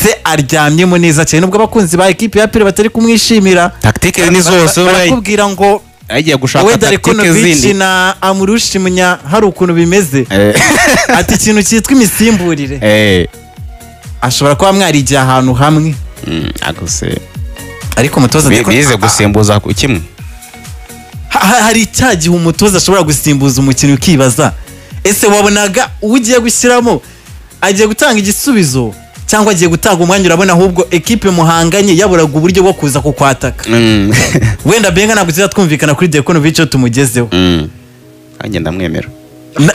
ndetse aryamyemo neza cyane nubwo abakunzi ba ekipe ya APR batari kumwishimira tactique ni zose barakubwira ngo agiye gushaka tactique zindi na Amurushimnya hari ukuntu bimeze ati ikintu cyitwa imisimburire ashobora kuba mwarigiye ahantu hamwe agose ariko umutoza bize gusimbuza kimwe hari cyagihe umutoza ashobora gusimbuza umukino ukibaza ese wabonaga ugiye gushyiramo agiye gutanga igisubizo cyangwa agiye gutanga umwanya urabona ahubwo ekipe muhanganye yaburaga uburyo bwo kuza kukwataka wenda Benga ntabwo twumvikana kuri Dekonovic tumugezeho nanjye ndamwemera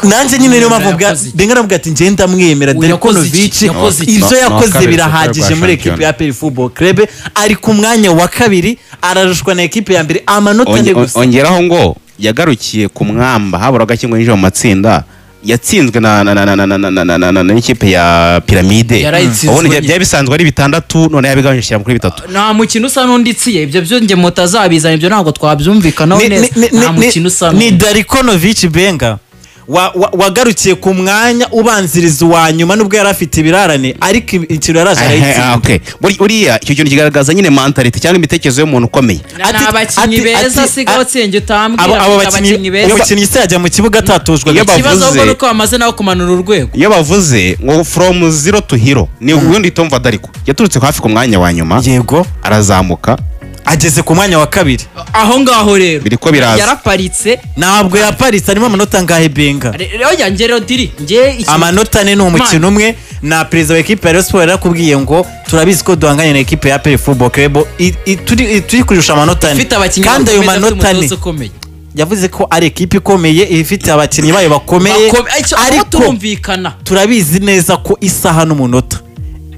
nanjye nyine niyo mpamvu Benga navuga ati ngiye ndamwemera Dekonovic ibyo yakoze birahagije muri ekipe ya APR Football Club ari ku mwanya wa kabiri ararushwa na ekipe ya mbere amanota ne gusa ongeraho ngo yagarukiye ku mwamba haburaga kimwe n'ije mu matsinda yatsinzwe na ikipe ya Pyramide ubone bya bisanzwe ari 6 none yabigabanyishira kuri 3 nta mukino usa n'unditsiye ibyo byo nge mutazabizana ibyo ntabwo twabyumvikanaho neza nta mukino usa ni Dekonovic Benga wagarukiye ku mwanya ubanziriza wa nyuma nubwo yari afite ibirarane ariko ikintu yaraje arayitsinda okay buriya icyo kintu kigaragaza nyine mentality cyangwa imitekerezo y'umuntu ukomeye abakinyi beza sigaho tsenge utambwira abakinyi beza umukinyi se yajya mu kibuga atatujwe ikibazo ngo nuko bamaze naho kumanura urwego iyo bavuze ngo from zero to hero ni ubundi Tomva Dariko yaturutse hafi ku mwanya wa nyuma yego arazamuka ageze ku mwanya wa kabiri aho ngaho rero biriko biraza yaraparitse ntabwo yaparitse arimo amanota ngahe Benga rero yangerero diri amanota ne n'umukino umwe na president wa equipe ya Rayon Sports yarakubwiye ngo turabizi ko duhanganye na equipe ya APR Football Club turi kurusha amanota ne kandi ayo manota ne yavuze ko ari equipe ikomeye ifite abakinnyi bayo bakomeye ariko turumvikana turabizi neza ko isaha n'umunota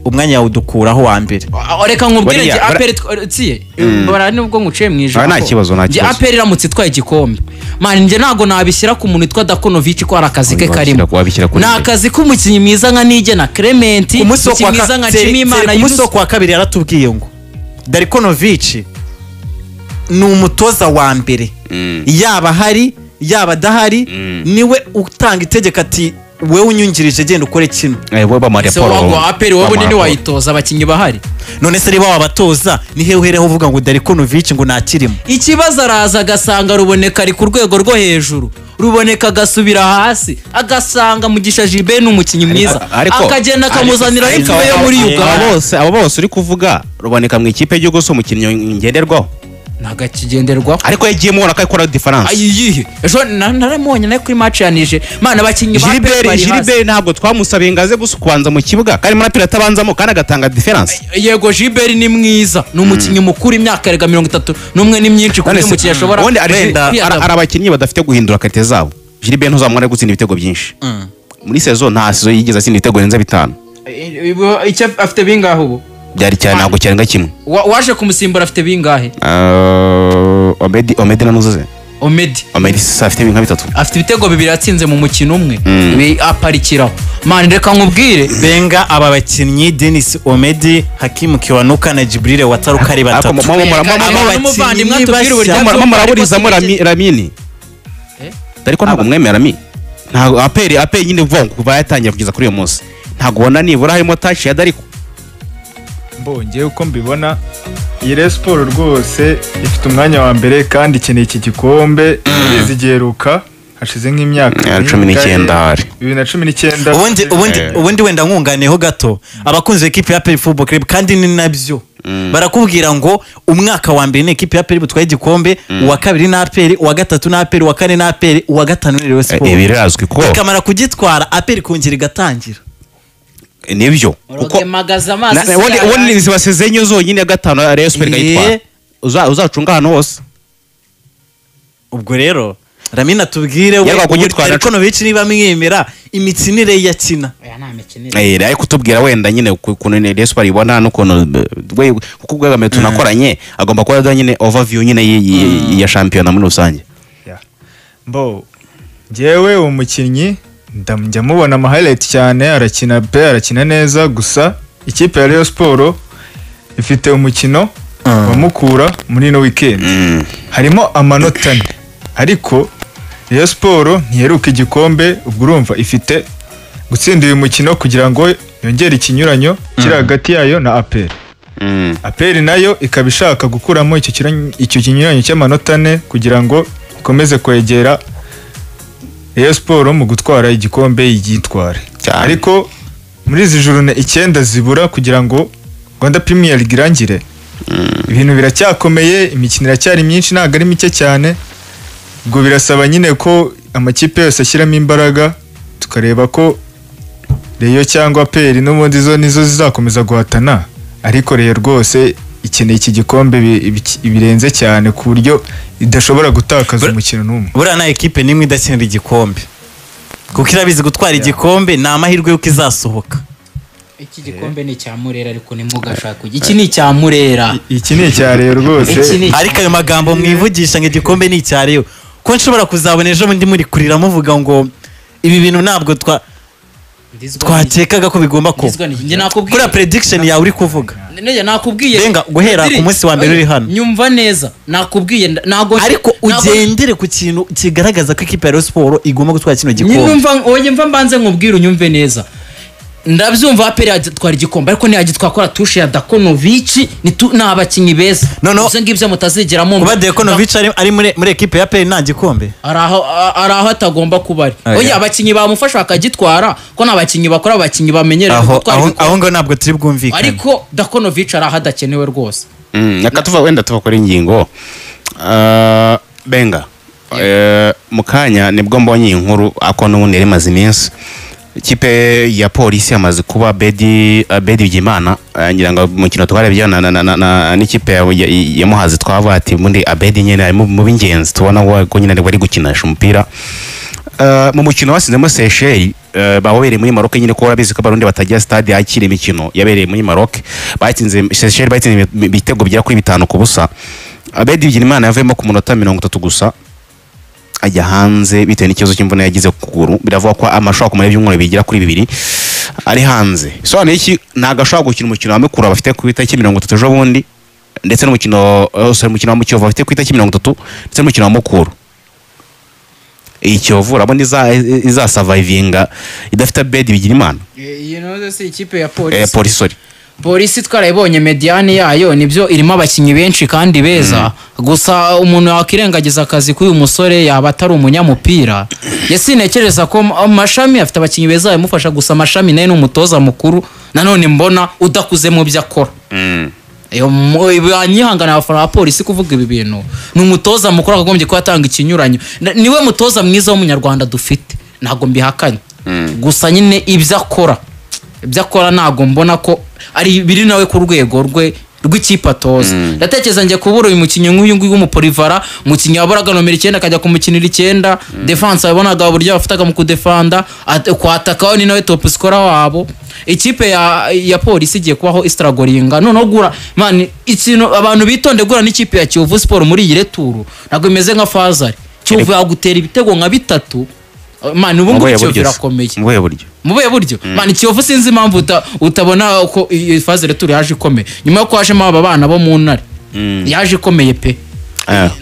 umwanya yawe udukuraho wa mbere reka nkubwire nge APR tsiye bara nubwo nguciye mwijoro nta kibazo nge APR iramutse itwaye igikombe man nge ntago nabishyira ku muntu witwa Dekonovic ko arakazi ke karimo nakazi k'umukinnyi mwiza nka Nige na Clement umukinnyi mwiza nka Chimimana Yunus kwa kabiri yaratubwiye ngo Dekonovic ni umutoza wa mbere yaba hari yaba dahari niwe utanga itegeko ati wewe unyungirije genda ukore kino wewe bamari Paul so APR wowe nini wayitoza abakinyi bahari none se riba wabatoza ni he uhereho uvuga ngo Dekonovic ngo nakirimo ikibazo araza agasanga ruboneka ari ku rwego rwo hejuru ruboneka agasubira hasi agasanga Mugisha Jibe n'umukinyi mwiza akagenda akamuzanira n'imfuwe yo muri Uganda abo bose uri kuvuga ruboneka mu ikipe y'Igihugu so umukinyi ngenderwaho nagakigenderwaho ariko yagiye mubona ko akora difference ayiyihe ejo naramonye nayo kuri match yanije mana abakinyi ba Gilbert ntabwo twamusabiye ngaze gusukubanza mu kibuga kandi muri pirata banzamo kandi agatanga difference yego Gilbert ni mwiza n'umukinyi mukuru imyaka erega 30 n'umwe ni myinshi kuri umukinyi ashobora arabakinyi badafite guhindura kate zabo Gilbert ntuzamware gutsinda ibitego byinshi muri saison nta saison yigeze atsinda ibitego renza 5 icyo afite bingaho ubu byari cyane ntabwo cyari kimwe waje kumusimbura afite bingahe Omedi nanuze Omedi afite binga 3 afite ibitego 2 atsinze mu mukino umwe aparikiraho man reka nkubwire Benga aba bakinnyi Denis Omedi Hakim Kiwanuka na Jibril Wataruka ari batatu n'umuvandimwe atubwira uburyo muraburizamo Lamini ariko ntabwo mwemera Lamini ntabwo APR nyine vuga kuva yatangiye kugeza kuri uyu munsi ntabwo ubona nibura harimo touch ya Dariko mbonye uko mbibona iyi Rayon Sports rwose ifite umwanya wa mbere kandi ikeneye iki gikombe zigeruka hashize nk'imyaka 2019 ubundi wenda nkunganeho gato abakunzi b'equipe ya APR Football Club kandi ni nabyo barakubwira ngo umwaka wa mbere ni equipe ya APR butwaye igikombe uwa kabiri na APR uwa gatatu na APR uwa kane na APR uwa gatanu ni Rayon Sports birazwi ko kamara kugitwara APR kongera igatangira nibyo kuko magaza amazi wone nzibasezenyo zonyine gatano ya Rayon Sports gayitwara uzacunga hano hose ubwo rero Ramina tubwire we Dekonovic niba mwemera imitsinire yakina ariko kutubwira wenda nyine ukuntu Rayon Sports ibona n'ukuntu we kuko ubwagame tunakoranye agomba kuba nyine overview nyine ya championnat muri rusange mbo jewe umukinnyi ndamujya mubona ama highlight cyane arakina neza gusa ikipe ya Rayon Sports ifite umukino wamukura muri no weekend harimo amanota 4 ariko Rayon Sports ntiheruka igikombe ubwo urumva ifite gutsinda uyu mukino kugira ngo yongere ikinyuranyo kiri hagati yayo na APR. APR nayo ikaba ishaka gukuramo icyo kinyuranyo cy'amanota 4 kugira ngo ikomeze kwegera Rayon Sport mu gutwara igikombe yigitware. Ariko muri izi jurune 9 zibura kugira ngo Rwanda Premier League irangire, ibintu biracyakomeye, imikino iracyari myinshi ntabwo ari mike cyane, ubwo birasaba nyine ko amakipe yose ashyiramo imbaraga tukareba ko Rayon cyangwa APR n'ubundi zo nizo zizakomeza guhatana, ariko Rayon rwose ikeneye iki gikombe birenze cyane ku buryo idashobora gutakaza umukino n'umwe. Buriya na ekipe nimwe idatsindira igikombe kuko irabizi gutwara igikombe ni amahirwe yuko izasohoka. Iki gikombe ni icya Murera ariko nimugashaka iki ni icya Murera, iki ni icya Rayon rwose. Ariko ayo magambo mwivugisha ngo igikombe ni icya Rayon, ko nshobora kuzabona ejo bundi muri kurira muvuga ngo ibi bintu ntabwo twakekaga ko bigomba kuba. Kuri prediction yawe uri kuvuga nakubwiye renga guhera ku munsi wa mbere uri hano, nyumva neza nakubwiye nago, ariko ugendere ku kintu kigaragaza ko ikipe ya Rayon Sport igomba gutwara kino gikombe. Nyumva mbanze nkubwire unyumve neza, ndabyumva APR yatwara igikombe ariko ntiyagitwakora tushe ya Dakonovic n'abakinyi beza. Izo ngibyo mutazigeramo kuba Dakonovic ari muri ekipe ya APR nta gikombe, araho atagomba kuba ari. Oya abakinyi bamufasha bakagitwara ko n'abakinyi bakora, abakinyi bamenyereye gutwara igikombe. Aho ngo ntabwo turi bwumvikane, ariko Dakonovic araho adakenewe rwose. Nakatuva wenda tuva kuri ingingo Benga mukanya nibwo mbonye inkuru ako n'ubundi yari maze iminsi ikipe ya polisi yamaze kuba Bedi Bigimana, ngira ngo umukino twarebye n'ikipe ya Muhazi twavuga ati mundi Abedi nyene ari mu bingenzi tubona ko nyine bari gukinisha umupira mu mukino wasinzemo Seychelles bawobereye muri Maroc. Nyine ko barabizi ko Barundi batagira stade yakira imikino yabereye muri Maroc, batsinze Seychelles batsinze bitego bya kuri 5-0. Abedi Bigimana yavuyemo ku munota 30 gusa ajya hanze bitewe n'ikibazo cy'imvune yagize ku kuguru. Biravuga ko amashaka kumara ibyumweru bigira kuri 2 ari hanze. Sobanura iki ntagashaka gukina umukino wa Mukura bafite ku itariki 30 ejo bundi, ndetse n'umukino wa Mukiyovu bafite ku itariki 30, ndetse n'umukino wa Mukura. Ikiyovu urabona iza survivinga idafite Bedi Bigimana. Se ikipe ya polisi polisi twarayibonye mediane yayo nibyo irimo abakinyi benshi kandi beza, gusa umuntu wakirengagiza akazi k'uyu musore yaba atari umunyamupira. Yasinekereza ko Mashami afite abakinyi beza yamufasha, gusa Mashami naye n'umutoza mukuru nanone mbona udakuze mu byo akora. Banyihangana abafana ba polisi kuvuga ibi bintu, ni umutoza mukuru akagombye ko yatanga ikinyuranyo, niwe mutoza mwiza w'umunyarwanda dufite, ntago mbihakanye. Gusa nyine ibyo akora ntago mbona ko ari biri nawe ku rwego rw'ikipe atoza. Ndatekereza njye kubura uyu mukinnyi nk'uyu nguyu w'umupolivara, umukinnyi waboraga nomero 9 akajya kumukinira 9, defense wabonaga uburyo bafataga mu kudefanda, kwatakaho ni nawe top scorer wabo. Ikipe ya polisi igiye kubaho istragoringa noneho gura man ikintu abantu bitonde gura n'ikipe ya Kiyovu Sport muri iyi returu ntabwo imeze nka Fazari. Kiyovu yagutera ibitego nka 3 man ubu ngubu Kiyovu irakomeye mu buye buryo man Kiyovu sinzi impamvu utabona uko Fazari returu yaje ikomeye nyuma yo kwashema aba bana bo mu ntare yaje ikomeye pe.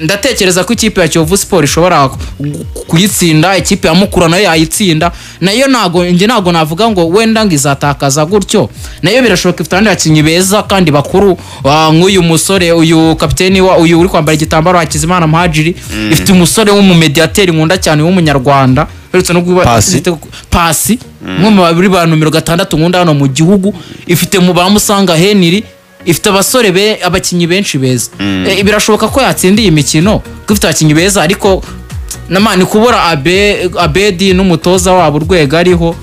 Ndatekereza ko ikipe ya Kiyovu Sport ishobora kuyitsinda, ikipe ya Mukura nayo yayitsinda, nayo ntago navuga ngo wenda ngizatakaza gutyo, nayo birashoboka ifite abandi bakinyi beza kandi bakuru nk'uyu musore uyu kapiteni uyu uri kwambara igitambaro Hakizimana Muhajiri, ifite umusore w'umumediateri nkunda cyane w'umunyarwanda uretse no pasi mu babiri ba numero 6 nkunda hano mu gihugu, ifite mu bamusanga Henry, ifite abasore abakinyi benshi beza. Birashoboka ko yatsindiye imikino gifite abakinyi beza, ariko namani kubura Abedi n'umutoza wabo urwego ariho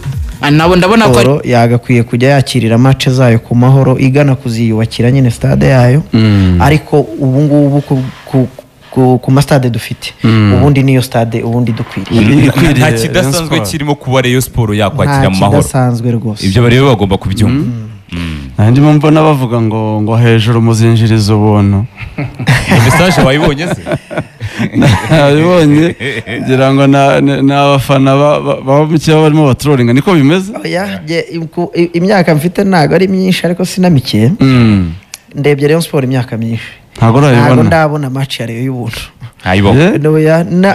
nabo ndabona ko yagakwiye kujya yakirira match zayo ku mahoro igana kuziyubakira nyine stade yayo. Ariko ubu ngubu ku mastade dufite ubundi niyo stade ubundi dukwiriye. Nta kidasanzwe kirimo kuba Rayon Sport yakwakira mu mahoro, kidasanzwe rwose ibyo bari bagomba kubyumva. Nandi mbona bavuga ngo hejuru muzinjiriza ubuntu. Message wayibonye se? Nabibonye ngira ngo na abafana baba mukiye barimo batrolinga niko bimeze. Oya imyaka mfite ntago ari myinshi ariko sinamikiye. Ndebye Rayon Sport imyaka myinshi. Ntago urayibona. Ntago ndabona match ya Rayon y'ubuntu. ntayibaho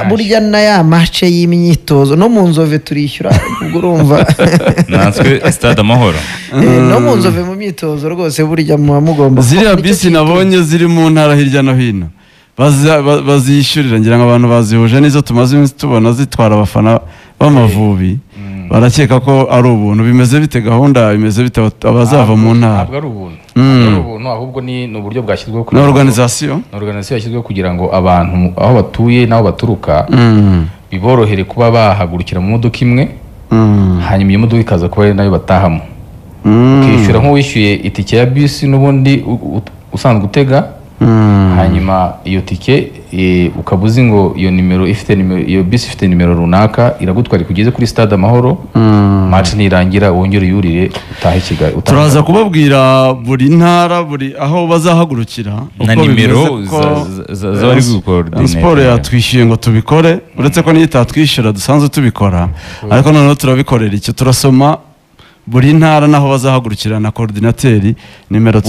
burya na ya mace y'imyitozo no mu Nzove turishyura ubwo urumva nanswe stade Amahoro no mu Nzove mu myitozo rwose burya muba mugomba ziriya bisi nabonye ziri mu ntara hirya no hino bazishyurira ngira ngo abantu bazihuje n'izo tumaze iminsi tubona zitwara abafana b'Amavubi barakeka ko ari ubuntu bimeze bite gahunda bimeze bite abazava mu ntara ntabwo ari ubuntu ahubwo ni uburyo bwashyizweho na organisation yashyizweho kugira ngo abantu aho batuye n'aho baturuka biborohere kuba bahagurukira mu modoka imwe hanyuma iyo modoka ikaza kuba ari nayo batahamo ukishyura nk'uwishyuye itike ya bisi n'ubundi usanzwe utega hanyuma iyo tike ukaba uzi ngo iyo bisi ifite nimero runaka iragutwara ikugeze kuri stade Amahoro match nirangira wongere uyurire utahe Kigali turaza kubabwira buri ntara buri aho bazahagurukira na nimero z'abari gukoordinate sport yatwishyuye ngo tubikore uretse ko niyo itatwishyura dusanzwe tubikora ariko noneho turabikorera icyo turasoma buri ntara naho bazahagurukira na coordinateri nimero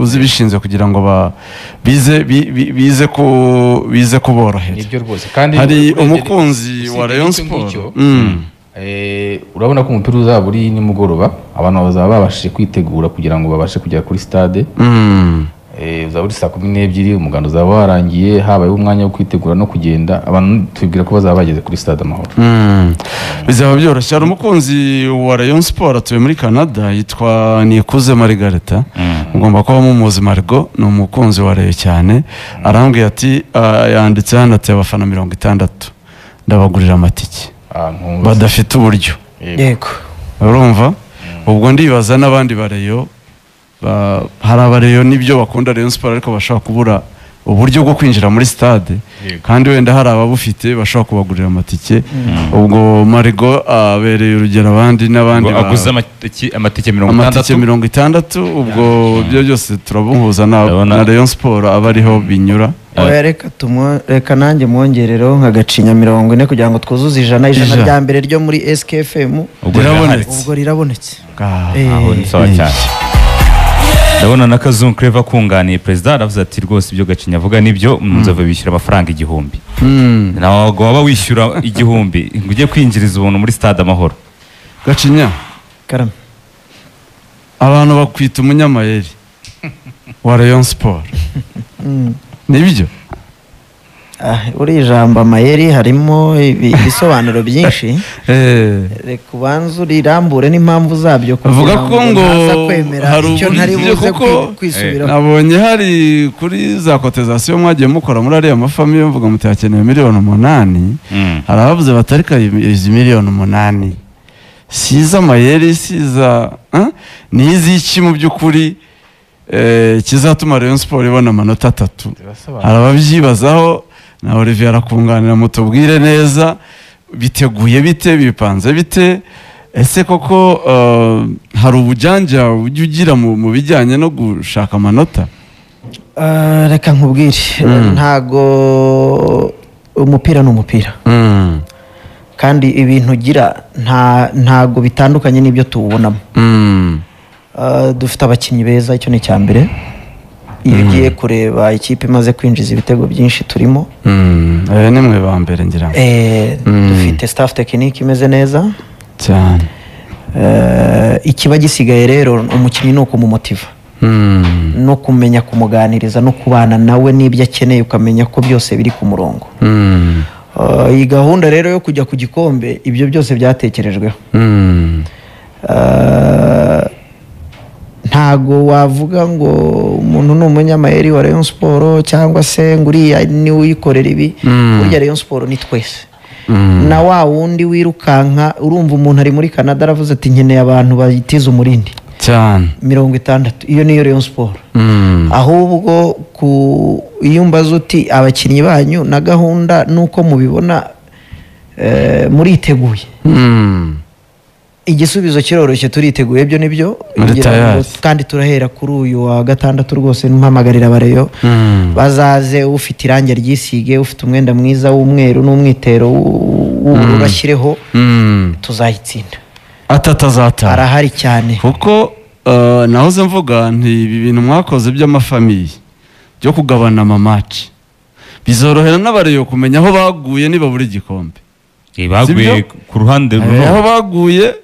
uzibishinzwe kugira ngo bize kuborohera nibyo rwose kandi hari umukunzi wa Rayon Sport urabona ko umupira uzaba uri nimugoroba abantu bazaba babashije kwitegura kugira ngo babashe kugera kuri stade uzaba uri saa 12 umuganda uzaba warangiye habaye umwanya wo kwitegura no kugenda abantu tubwira ko bazaba bageze kuri stade Amahoro bizaba byoroshye hari umukunzi wa Rayon Sport atuye muri Canada yitwa Nikuze Margareta ugomba kuba mumuzi Margo ni umukunzi wa Rayon cyane arambwiye ati yanditse hano ati abafana 60 ndabagurira amatike badafite uburyo yego urumva ubwo ndibaza n'abandi bareyo hari abareyo nibyo bakunda Rayon Sport ariko bashaka kubura uburyo bwo kwinjira muri stade kandi wenda hari ababufite bashaka kubagurira amatike ubwo Marigo abereye urugero abandi n'abandi aguze amatike 60 ubwo byo byose turabunhuza na Rayon Sport abariho binyura reka nanjye mwongerereho nk'agacinya 40 kugira ngo twuzuze ijana rya mbere ryo muri SKFM ubwo rirabonetse aho ni sawa cyane ndabona na Kazungu Clever kunganiye president aravuze ati rwose ibyo Gacinya avuga nibyo Nzove bishyura amafaranga 1000 nawe waba wishyura 1000 ngujye kwinjiriza ubuntu muri stade Amahoro Gacinya karame abantu bakwita umunyamayeri wa Rayon Sport nibyo uri ijambo amayeri harimo ibisobanuro byinshi reka ubanze urirambure n'impamvu zabyo kuvuga ko ngo hari icyo ntari buze kwisubiraho nabonye hari kuri za cotisation mwagiye mukora muri ariya mafamiye mvuga muti hakenewe 8,000,000 hari abavuze batarika izi 8,000,000 siza amayeri siza n'iziki mu by'ukuri kizatuma Rayon Sport ibona amanota 3 hari ababyibazaho na Olivier arakunganira mutubwire neza biteguye bite bipanze bite ese koko hari ubujanja ugira mu bijyanye no gushaka amanota reka nkubwire ntago umupira n'umupira kandi ibintu ugira ntago bitandukanye n'ibyo tuwubonamo dufite abakinnyi beza icyo ni cyambere iyo ugiye kureba ikipe imaze kwinjiza ibitego byinshi turimo ni mwe ba mbere ngira dufite staff technique imeze neza cyane ikiba gisigaye rero umukinnyi ni ukumumotiva no kumenya kumuganiriza no kubana nawe n'ibyo akeneye ukamenya ko byose biri ku murongo iyi gahunda rero yo kujya ku gikombe ibyo byose byatekerejweho ntago wavuga ngo umuntu ni umunyamayeri wa Rayon Sport cyangwa se ngo uriya ni uyikorera ibi burya Rayon Sport ni twese na wa wundi wirukanka urumva umuntu ari muri Canada aravuze ati nkeneye abantu bayitiza umurindi cyane 60 iyo niyo Rayon Sport ahubwo iyo mbaza uti abakinnyi banyu na gahunda nuko mubibona muriteguye igisubizo kiroroshye turiteguye byo nibyo kandi turahera kuri uyu wa gatandatu rwose mpamagarira abareyo bazaze ufite irangi ryisige ufite umwenda mwiza w'umweru n'umwitero w'ubururu ashyireho tuzayitsinda atatazata arahari cyane kuko nahoze mvuga nti ibi bintu mwakoze by'amafamiye byo kugabana amamaci bizorohera n'abareyo kumenya aho baguye niba buri gikombe baguye ku ruhande aho baguye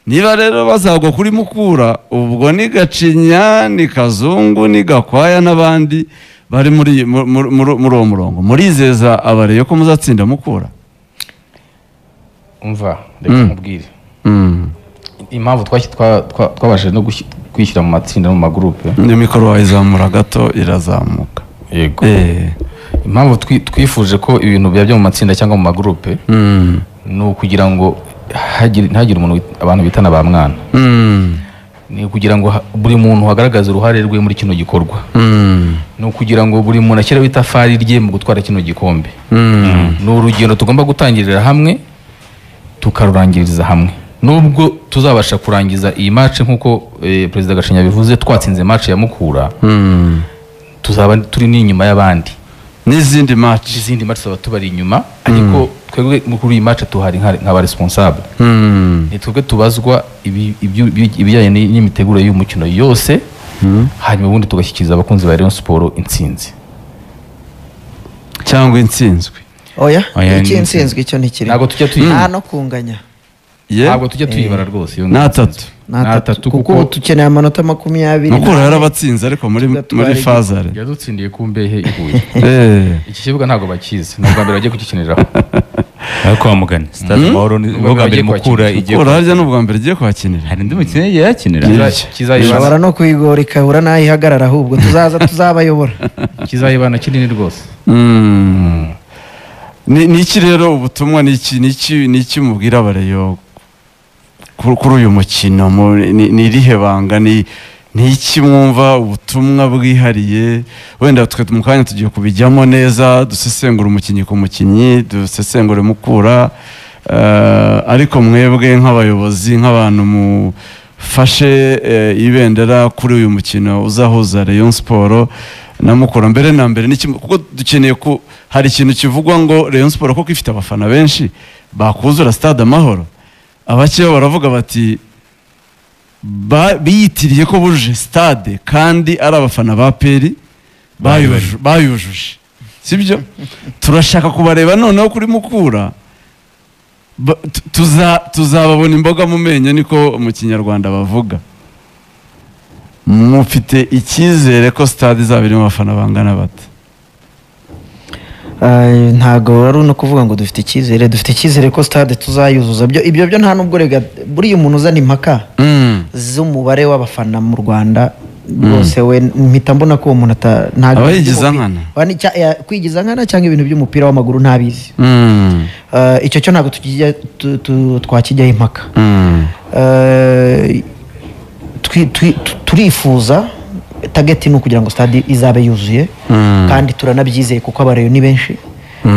niba rero bazagwa kuri Mukura ubwo ni Gacinya ni Kazungu ni Gakwaya n'abandi bari muri uwo murongo murizeza abareyo ko muzatsinda Mukura umva reka mubwire impamvu twabashije no kwishyira mu matsinda no mu magurupe ni mikoro wayizamura gato irazamuka yego impamvu twifuje ko ibintu byajya mu matsinda cyangwa mu magurupe ni ukugira ngo ntihagire umuntu abantu bitana ba mwana ni ukugira ngo buri muntu agaragaze uruhare rwe muri kino gikorwa ni ukugira ngo buri muntu ashyireho itafari rye mu gutwara kino gikombe ni urugendo tugomba gutangirira hamwe tukarurangiriza hamwe nubwo tuzabasha kurangiza iyi match nk'uko Perezida Gacinya bivuze twatsinze match ya Mukura tuzaba turi n'inyuma y'abandi n'izindi match tuzaba tubari inyuma ariko twebwe kuri iyi match tuhari nk'aba responsable ni twebwe tubazwa ibijyanye n'imiteguro y'umukino yose hanyuma ubundi tugashyikiriza abakunzi ba Rayon Sport intsinzi cyangwa intsinzwe oya intsinzwe icyo ntikiri ntabwo tujya nta no kunganya ntabwo tujya tuyibara rwose n'atatu kuko tukeneye amanota 20 Mukura yarabatsinze ariko muri fazare yadutsindiye ku Mbehe ihuye iki kibuga ntabwo bakizi nubwo mbere bagiye kugikiniraho ariko wamugana Stade Amahoro nubwo mbere Mukura igiye harya n'ubwa mbere igiye kuhakinira hari indi mukino yagiye yakinira kizayibana no kuyigora ikahura naho ihagarara ahubwo tuzabayobora kizayibana kinini rwose ni iki rero ubutumwa ni iki mubwira abareyo kuri uyu mukino ni irihe banga ni iki mwumva ubutumwa bwihariye wenda twe mu kanya tugiye kubijyamo neza dusesengura umukinnyi ku mukinnyi dusesengure Mukura ariko mwebwe nk'abayobozi nk'abantu mufashe ibendera kuri uyu mukino uzahuza Rayon Sport na Mukura mbere na mbere kuko dukeneye ko hari ikintu kivugwa ngo Rayon Sport kuko ifite abafana benshi bakuzura Stade Amahoro abakeyo baravuga bati biyitiriye ko bujuje stade kandi ari abafana ba Peri bayujuje sibyo turashaka kubareba noneho kuri Mukura tuzababona imboga mu menyo niko mu Kinyarwanda bavuga mufite icyizere ko stade izaba irimo abafana bangana bate ntago ari no kuvuga ngo dufite icyizere ko stade tuzayuzuza ibyo nta nubwo rega buriya umuntu uzana impaka z'umubare w'abafana mu Rwanda rwose we mpita mbona ko uwo muntu ntago abayigiza nkana kwigiza nkana cyangwa ibintu by'umupira w'amaguru ntabizi icyo cyo ntago twakijyaho impaka turifuza target ni ukugira ngo stade izabe yuzuye kandi turanabyizeye kuko abareyo ni benshi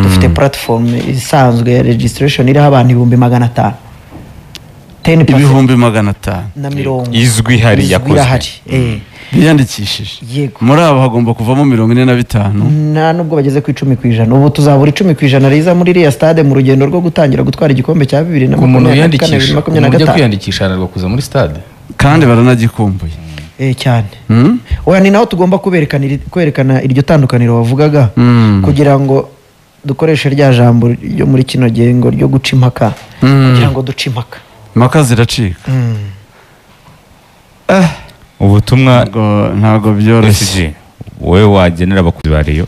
dufite platform isanzwe ya registration iriho abantu 500 ibihumbi 500 na mirongo izwi hari yakozwe biyandikishije muri abo hagomba kuvamo 45 nta nubwo bageze ku 10%. Ubu tuzabura 10% riza muri iriya stade mu rugendo rwo gutangira gutwara igikombe cya 2024 kwiyandikisha narwo kuza muri stade kandi baranagikumbuye cyane oya ni naho tugomba kwerekana iryo tandukaniro wavugaga kugira ngo dukoreshe rya jambo ryo muri kino gengo ryo guca impaka kugira ngo duce impaka ziracika ubutumwa ntago byoroshye wowe wagenera abakuzi ba Rayon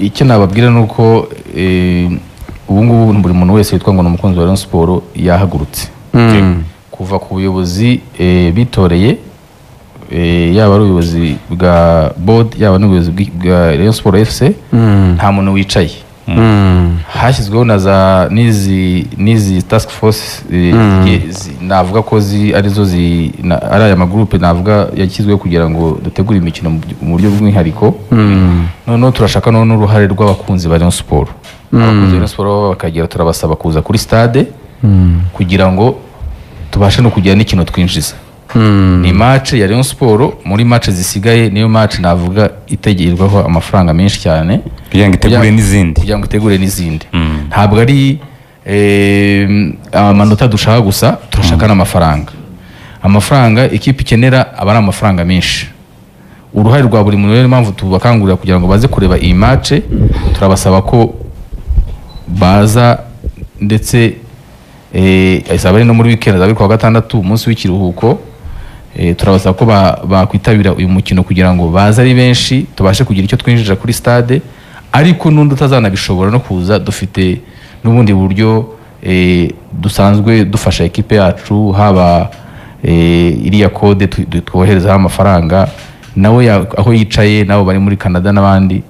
icyo nababwira nuko ubu ngubu buri muntu wese witwa ngo ni umukunzi wa Rayon Sport yahagurutse kuva ku buyobozi bitoreye yaba ari ubuyobozi bwa board yaba n'ubuyobozi bwa Rayon Sport FC nta muntu wicaye hashyizweho na za nizi task force navuga ko arizo ari aya magroupe navuga yashyizweho kugira ngo dutegure imikino mu buryo bw'umwihariko noneho turashaka n'uruhare rw'abakunzi ba Rayon Sport abakunzi ba Rayon Sport bakagera turabasaba kuza kuri stade kugira ngo tubashe no kugira n'ikintu twinjiza ni match ya Rayon Sport muri match zisigaye niyo match navuga itegerwaho amafaranga menshi cyane kugira ngo itegure n'izindi ntabwo ari amanota dushaka gusa turashaka n'amafaranga ikipe ikenera aba ari amafaranga menshi uruhare rwa buri muntu, niyo mpamvu tubakangurira kugira ngo baze kureba iyi match. Turabasaba ko baza ndetse izaba ari no muri weekend, azaba ari kuwa gatandatu umunsi w'ikiruhuko. Turabasaba ko bakwitabira uyu mukino kugira ngo baze ari benshi tubashe kugira icyo twinjira kuri stade, ariko n'undi utazanabishobora no kuza, dufite n'ubundi buryo dusanzwe dufasha ekipe yacu, haba iriya kode twoherezaho amafaranga, nawe aho yicaye nabo bari muri Canada n'abandi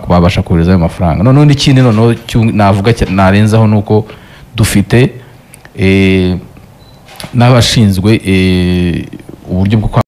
babasha kohereza ayo mafaranga. Noneho n'ikindi navuga narenzaho nuko dufite n'abashinzwe uburyo bwo